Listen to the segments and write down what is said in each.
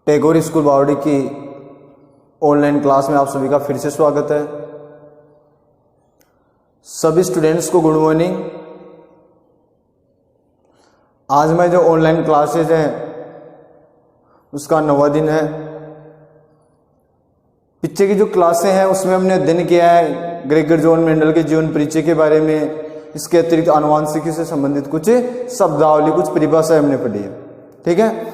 Tagore school बावड़ी की online class में आप सभी का फिर से स्वागत है। सभी स्टूडेंट्स को गुड मॉर्निंग। आज मैं जो ऑनलाइन क्लासेज हैं उसका 9वां दिन है। पीछे की जो क्लासें हैं उसमें हमने अध्ययन किया है ग्रेगर जॉन मेंडल के जीवन परिचय के बारे में। इसके अतिरिक्त आनुवांशिकी से संबंधित कुछ शब्दावली, कुछ परिभाषाएं हमने पढ़ी है। ठीक है,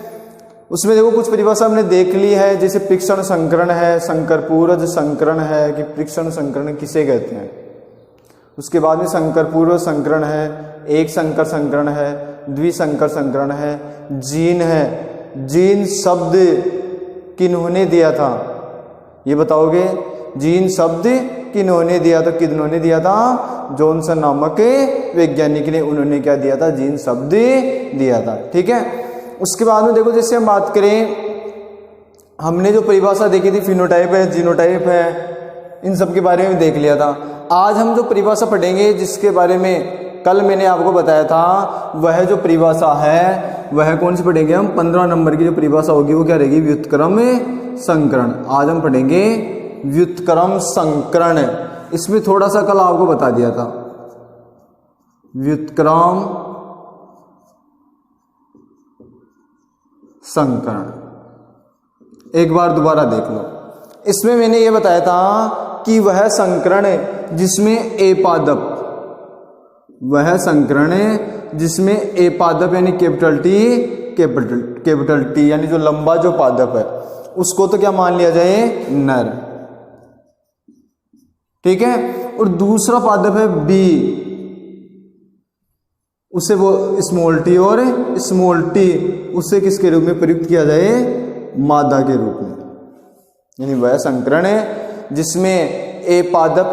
उसमें देखो कुछ परिभाषा हमने देख ली है, जैसे परीक्षण संकरण है, संकर पूर्वज संकरण है कि परीक्षण संकरण किसे कहते हैं। उसके बाद में संकर पूर्व संकरण है, एक संकर संकरण है, द्विसंकर संकरण है, जीन है। जीन शब्द किन्होंने दिया था ये बताओगे? जीन शब्द किन्होंने दिया था? किन्होंने दिया था? जॉनसन नामक वैज्ञानिक ने, उन्होंने क्या दिया था? जीन शब्द दिया था। ठीक है, उसके बाद में देखो जैसे हम बात करें, हमने जो परिभाषा देखी थी फिनोटाइप है, जीनोटाइप है, इन सब के बारे में देख लिया था। आज हम जो परिभाषा पढ़ेंगे जिसके बारे में कल मैंने आपको बताया था, वह जो परिभाषा है वह कौन सी पढ़ेंगे हम? 15 नंबर की जो परिभाषा होगी वो क्या रहेगी? व्युत्क्रम संकरण। आज हम पढ़ेंगे व्युत्क्रम संकरण। इसमें थोड़ा सा कल आपको बता दिया था, व्युत्क्रम संकरण एक बार दोबारा देख लो। इसमें मैंने ये बताया था कि वह संकरण है जिसमें ए पादप, वह संकरण है जिसमें ए पादप यानी कैपिटल टी यानी जो लंबा जो पादप है उसको तो क्या मान लिया जाए? नर। ठीक है, और दूसरा पादप है बी, उसे वो स्मॉल टी, और स्मॉल टी उसे किसके रूप में प्रयुक्त किया जाए? मादा के रूप में। यानी वह संकरण है जिसमें ए पादप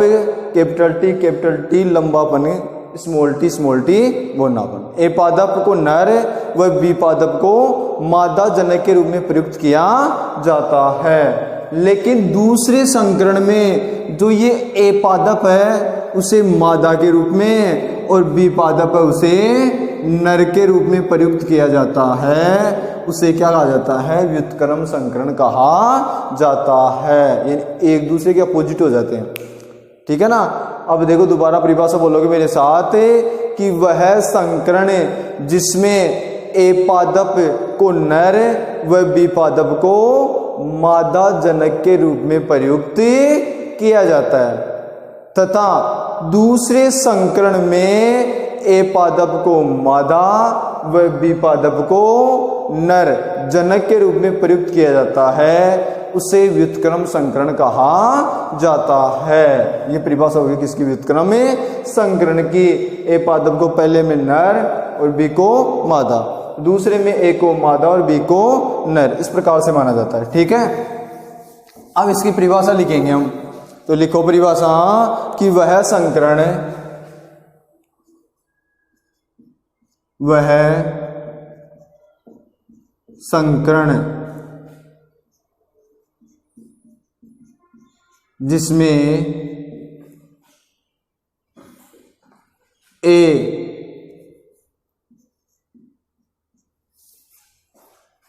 कैपिटल टी लंबापन, स्मॉल टी बोनापन। ए पादप को नर व बी पादप को मादा जनक के रूप में प्रयुक्त किया जाता है। लेकिन दूसरे संकरण में जो ये ए पादप है उसे मादा के रूप में और बी पादप है उसे नर के रूप में प्रयुक्त किया जाता है। उसे क्या कहा जाता है? व्युत्क्रम संकरण कहा जाता है। यानी एक दूसरे के अपोजिट हो जाते हैं। ठीक है ना। अब देखो दोबारा परिभाषा बोलोगे मेरे साथ कि वह संकरण जिसमें ए पादप को नर व बी पादप को मादा जनक के रूप में प्रयुक्त किया जाता है, तथा दूसरे संकरण में ए पादप को मादा व बी पादप को नर जनक के रूप में प्रयुक्त किया जाता है, उसे व्युत्क्रम संकरण कहा जाता है। ये परिभाषा होगी किसकी? व्युत्क्रम संकरण की। ए पादप को पहले में नर और बी को मादा, दूसरे में ए को मादा और बी को नर, इस प्रकार से माना जाता है। ठीक है, अब इसकी परिभाषा लिखेंगे हम। तो लिखो परिभाषा कि वह संकरण, वह संकरण जिसमें ए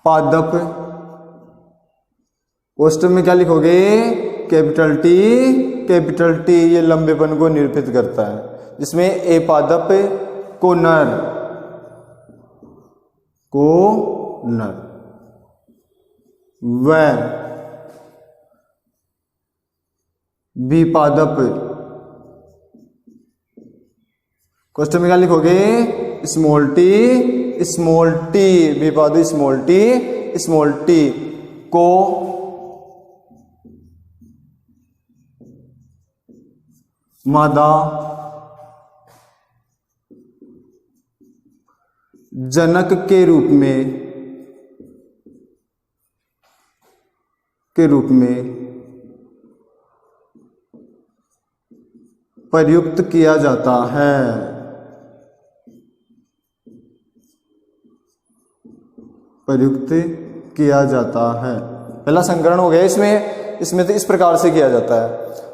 पादप, क्वेश्चन में क्या लिखोगे? कैपिटल टी ये लंबेपन को निरूपित करता है, जिसमें ए पादप को नर व बी पादप, क्वेश्चन में क्या लिखोगे? स्मॉल टी बी पादप स्मॉल टी को मादा जनक के रूप में प्रयुक्त किया जाता है। प्रयुक्त किया जाता है। पहला संकरण हो गया। इसमें तो इस प्रकार से किया जाता है।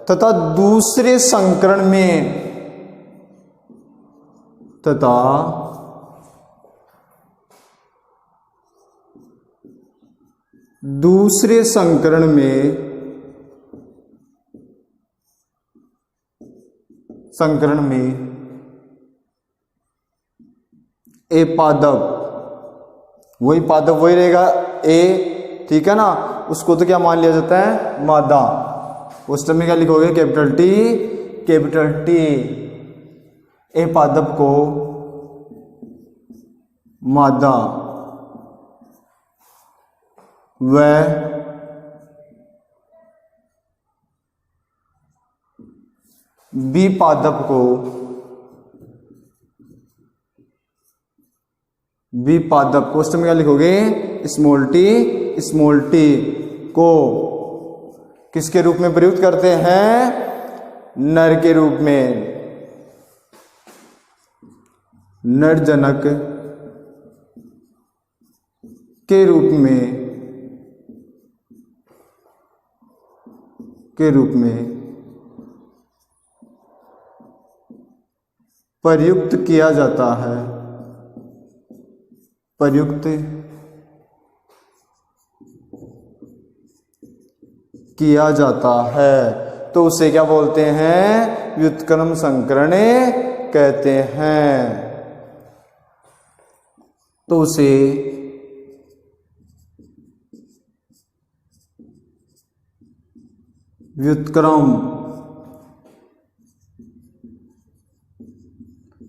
तथा दूसरे संकरण में दूसरे संकरण में ए पादप, वही पादप वही रहेगा ए, ठीक है ना, उसको तो क्या मान लिया जाता है, मादा। उस समय क्या लिखोगे, कैपिटल टी ए पादप को मादा व बी पादप को उस समय क्या लिखोगे, स्मॉल टी को किसके रूप में प्रयुक्त करते हैं, नर के रूप में, नरजनक के रूप में प्रयुक्त किया जाता है, तो उसे क्या बोलते हैं, व्युत्क्रम संकरण कहते हैं। तो उसे व्युत्क्रम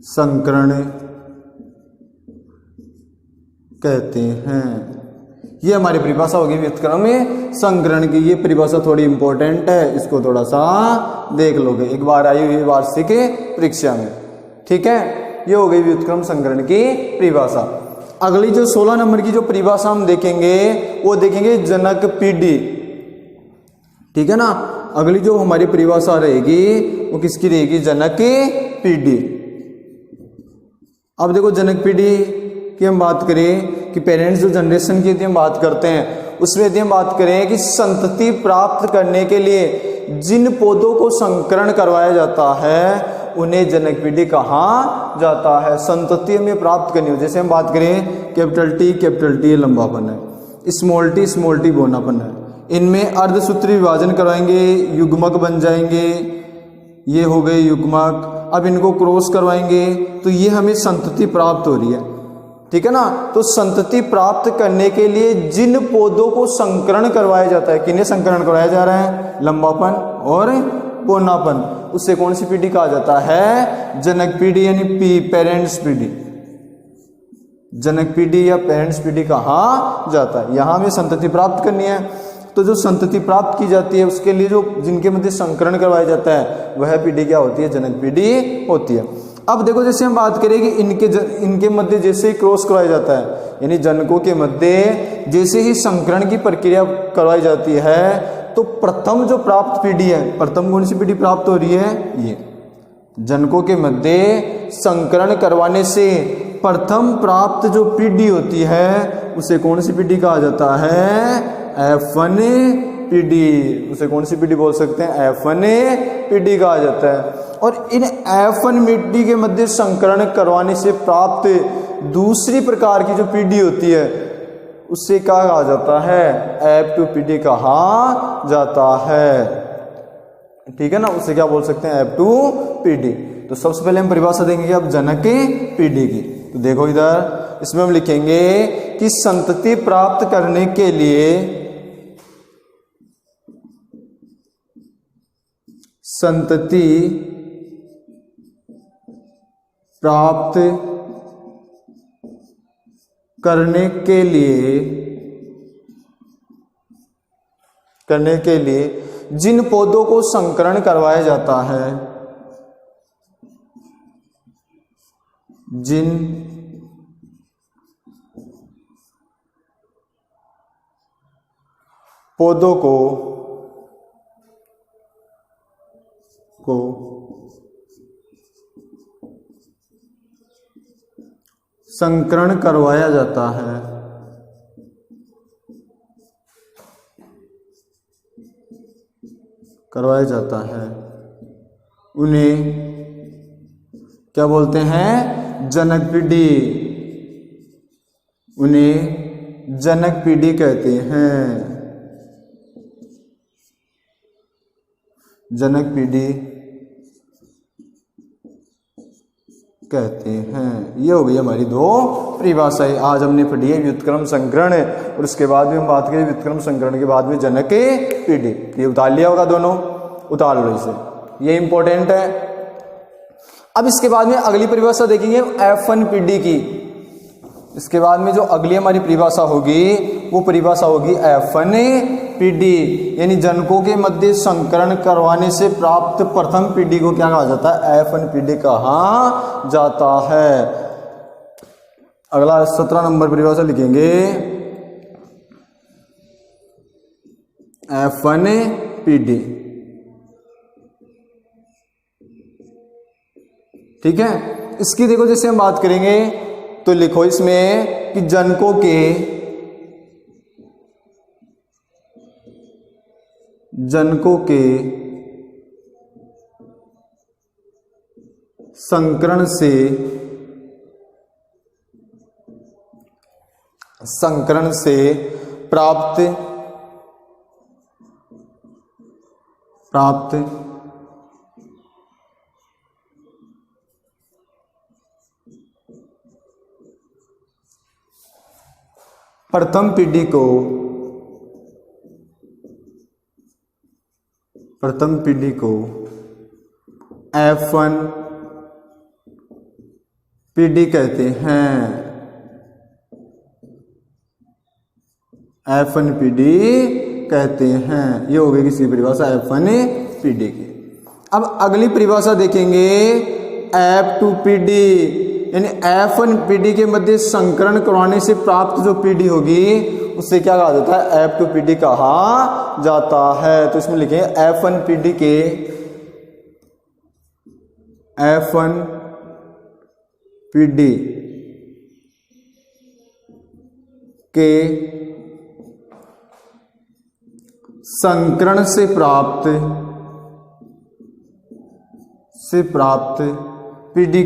संकरण कहते हैं। ये हमारी परिभाषा होगी व्युत्क्रम संकरण की। ये परिभाषा थोड़ी इंपॉर्टेंट है, इसको थोड़ा सा देख लोगे, एक बार आई हुई वार्षिक परीक्षा में, ठीक है। ये हो गई व्युत्क्रम संकरण की परिभाषा। अगली जो 16 नंबर की जो परिभाषा हम देखेंगे वो देखेंगे जनक पीढ़ी, ठीक है ना। अगली जो हमारी परिभाषा रहेगी वो किसकी रहेगी, जनक पीढ़ी। अब देखो जनक पीढ़ी की हम बात करें कि पेरेंट्स जो जनरेशन की यदि हम बात करते हैं उसमें यदि हम बात करें कि संतति प्राप्त करने के लिए जिन पौधों को संकरण करवाया जाता है उन्हें जनक पीढ़ी कहा जाता है। संतति हमें प्राप्त करनी हो, जैसे हम बात करें कैपिटल टी लंबापन है, स्मॉल टी बोनापन है, इनमें अर्धसूत्री विभाजन करवाएंगे, युग्मक बन जाएंगे, ये हो गए युग्मक। अब इनको क्रॉस करवाएंगे तो ये हमें संतति प्राप्त हो रही है, ठीक है ना। तो संतति प्राप्त करने के लिए जिन पौधों को संकरण करवाया जाता है, किन्हें संकरण करवाया जा रहा है, लंबापन और पौनापन, उससे कौन सी पीढ़ी कहा जाता है, जनक पीढ़ी, यानी पेरेंट्स पीढ़ी, जनक पीढ़ी या पेरेंट्स पीढ़ी कहा जाता है। यहां हमें संतति प्राप्त करनी है, तो जो संतति प्राप्त की जाती है उसके लिए जो जिनके मध्य संकरण करवाया जाता है वह पीढ़ी क्या होती है, जनक पीढ़ी होती है। अब देखो जैसे हम बात करें कि इनके मध्य जैसे ही क्रॉस करवाया जाता है, यानी जनकों के मध्य जैसे ही संकरण की प्रक्रिया करवाई जाती है तो प्रथम जो प्राप्त पीढ़ी है, प्रथम कौन सी पीढ़ी प्राप्त हो रही है, ये जनकों के मध्य संकरण करवाने से प्रथम प्राप्त जो पीढ़ी होती है उसे कौन सी पीढ़ी कहा जाता है, F1 पीढ़ी। उसे कौन सी पीढ़ी बोल सकते हैं, F1 पीढ़ी कहा जाता है। और इन F1 पीढ़ी के मध्य संकरण करवाने से प्राप्त दूसरी प्रकार की जो पीढ़ी होती है उससे क्या कहा जाता है, F2 पीढ़ी कहा जाता है, ठीक है ना। उसे क्या बोल सकते हैं, F2 पीढ़ी। तो सबसे पहले हम परिभाषा देंगे अब जनक पीढ़ी की। तो देखो इधर इसमें हम लिखेंगे कि संतति प्राप्त करने के लिए संतति प्राप्त करने के लिए जिन पौधों को संकरण करवाया जाता है, जिन पौधों को संकरण करवाया जाता है, उन्हें क्या बोलते हैं, जनक पीढ़ी। उन्हें जनक पीढ़ी कहते हैं। जनक पीढ़ी कहते हैं। ये हो गई हमारी दो परिभाषाएं। आज हमने पढ़ी है व्युत्क्रम संकरण और उसके बाद में हम बात करें व्युत्क्रम संकरण के बाद में जनक पीढ़ी। ये उतार लिया होगा, दोनों उतार लो इसे, ये इंपॉर्टेंट है। अब इसके बाद में अगली परिभाषा देखेंगे F1 पीढ़ी की। इसके बाद में जो अगली हमारी परिभाषा होगी वो परिभाषा होगी F1 पीढ़ी, यानी जनकों के मध्य संकरण करवाने से प्राप्त प्रथम पीढ़ी को क्या कहा जाता है? F1 पीढ़ी कहा जाता है। अगला 17 नंबर परिभाषा लिखेंगे F1 पीढ़ी। ठीक है, इसकी देखो जैसे हम बात करेंगे तो लिखो इसमें कि जनकों के संकरण से प्राप्त प्रथम पीढ़ी को F1 पीढ़ी कहते हैं। F1 पीढ़ी कहते हैं। ये हो गई किसकी परिभाषा? F1 पीढ़ी की। अब अगली परिभाषा देखेंगे F2 पीढ़ी, यानी F1 पीढ़ी के मध्य संकरण करवाने से प्राप्त जो पीढ़ी होगी उससे क्या कहा जाता है? F2 पीढ़ी कहा जाता है। तो इसमें लिखेंगे F1 पीढ़ी के संकरण से प्राप्त पीढ़ी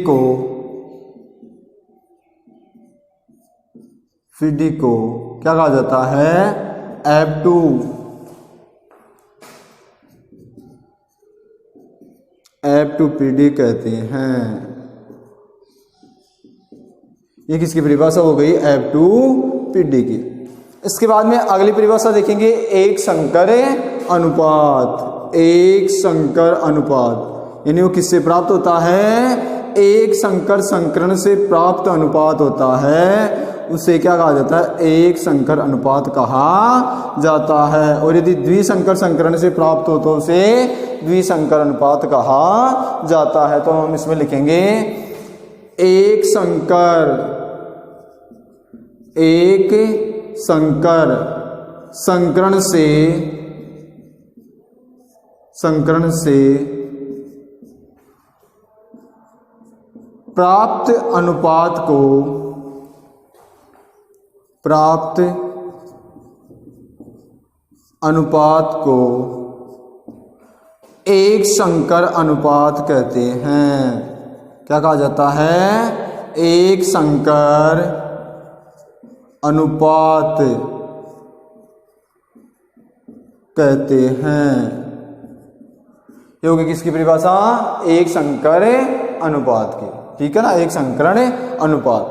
को क्या कहा जाता है? F2 पीढ़ी कहते हैं। ये किसकी परिभाषा हो गई? F2 पीढ़ी की। इसके बाद में अगली परिभाषा देखेंगे एक संकर अनुपात, यानी वो किससे प्राप्त होता है? एक संकर संकरण से प्राप्त अनुपात होता है, उसे क्या कहा जाता है? एक संकर अनुपात कहा जाता है। और यदि द्विसंकर संकरण से प्राप्त हो तो उसे द्विसंकर अनुपात कहा जाता है। तो हम इसमें लिखेंगे एक संकर संकरण से प्राप्त अनुपात को एक संकर अनुपात कहते हैं। क्या कहा जाता है? एक संकर अनुपात कहते हैं। ये होगी किसकी परिभाषा? एक संकर अनुपात की। ठीक है ना, एक संकरण अनुपात।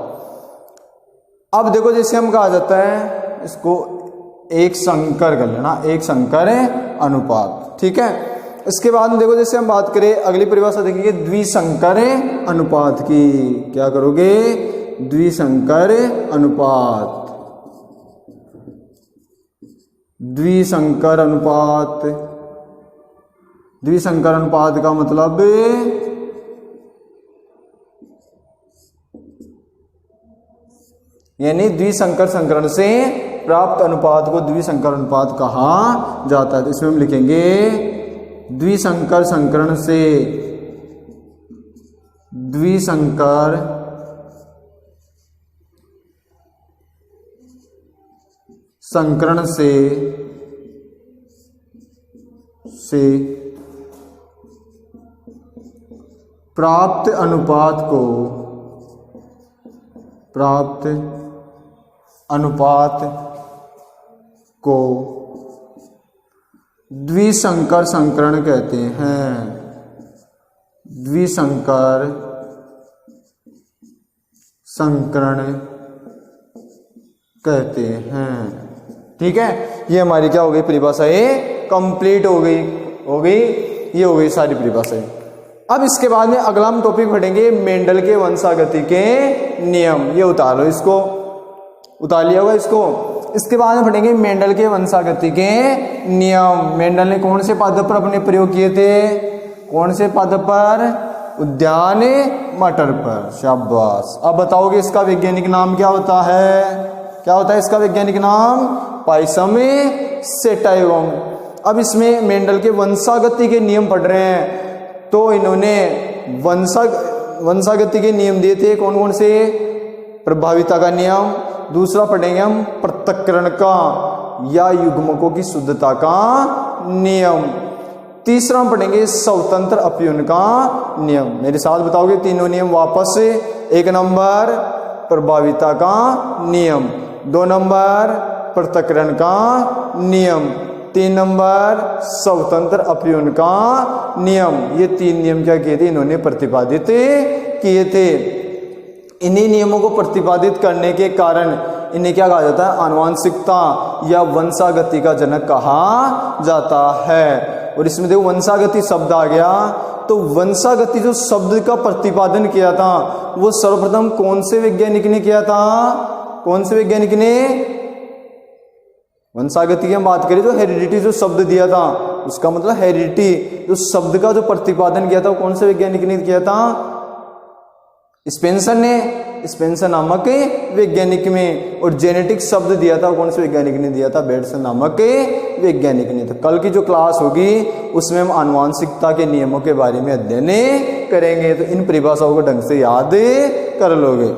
अब देखो जैसे हम कहा जाता है इसको एक संकर कर लेना, एक संकर अनुपात। ठीक है, इसके बाद में देखो जैसे हम बात करें अगली परिभाषा देखेंगे द्विसंकर अनुपात की। क्या करोगे? द्विसंकर अनुपात। द्विसंकर अनुपात का मतलब यानी द्विसंकर संकरण से प्राप्त अनुपात को द्विसंकर अनुपात कहा जाता है। तो इसमें हम लिखेंगे द्विसंकर संकरण से प्राप्त अनुपात को द्विसंकर संकरण कहते हैं। द्विसंकर संकरण कहते हैं। ठीक है, ये हमारी क्या हो गई परिभाषाएं कंप्लीट हो गई ये हो गई सारी परिभाषाएं। अब इसके बाद में अगला हम टॉपिक पढ़ेंगे मेंडल के वंशागति के नियम। ये उतार लो, इसको उतार लिया होगा इसको। इसके बाद में पढ़ेंगे मेंडल के वंशागति के नियम। मेंडल ने कौन से पादप पर अपने प्रयोग किए थे? कौन से पादप पर? उद्यान मटर पर। शाबाश। अब बताओगे इसका वैज्ञानिक नाम क्या होता है? क्या होता है इसका वैज्ञानिक नाम? Pisum sativum. अब इसमें मेंडल के वंशागति के नियम पढ़ रहे हैं, तो इन्होंने वंशागति के नियम दिए थे। कौन कौन से? प्रभाविता का नियम, दूसरा पढ़ेंगे हम पृथक्करण का या युग्मकों की शुद्धता का नियम, तीसरा हम पढ़ेंगे स्वतंत्र अपयून का नियम। मेरे साथ बताओगे तीनों नियम वापस से। 1 नंबर प्रभाविता का नियम, 2 नंबर पृथक्करण का नियम, 3 नंबर स्वतंत्र अपयून का नियम। ये 3 नियम क्या किए थे? इन्होंने प्रतिपादित किए थे। इन्हीं नियमों को प्रतिपादित करने के कारण इन्हें क्या कहा जाता है? आनुवांशिकता या वंशागति का जनक कहा जाता है। और इसमें देखो वंशागति शब्द आ गया, तो वंशागति जो शब्द का प्रतिपादन किया था वो सर्वप्रथम कौन से वैज्ञानिक ने किया था? कौन से वैज्ञानिक ने? वंशागति की हम बात करें तो हेरिडिटी जो शब्द दिया था, उसका मतलब हेरिडिटी जो शब्द का जो प्रतिपादन किया था वो कौन से वैज्ञानिक ने किया था? स्पेंसर ने, स्पेंसर नामक वैज्ञानिक में। और जेनेटिक शब्द दिया था वो कौन से वैज्ञानिक ने दिया था? बेटसन नामक वैज्ञानिक ने। तो कल की जो क्लास होगी उसमें हम आनुवांशिकता के नियमों के बारे में अध्ययन करेंगे, तो इन परिभाषाओं को ढंग से याद कर लोगे।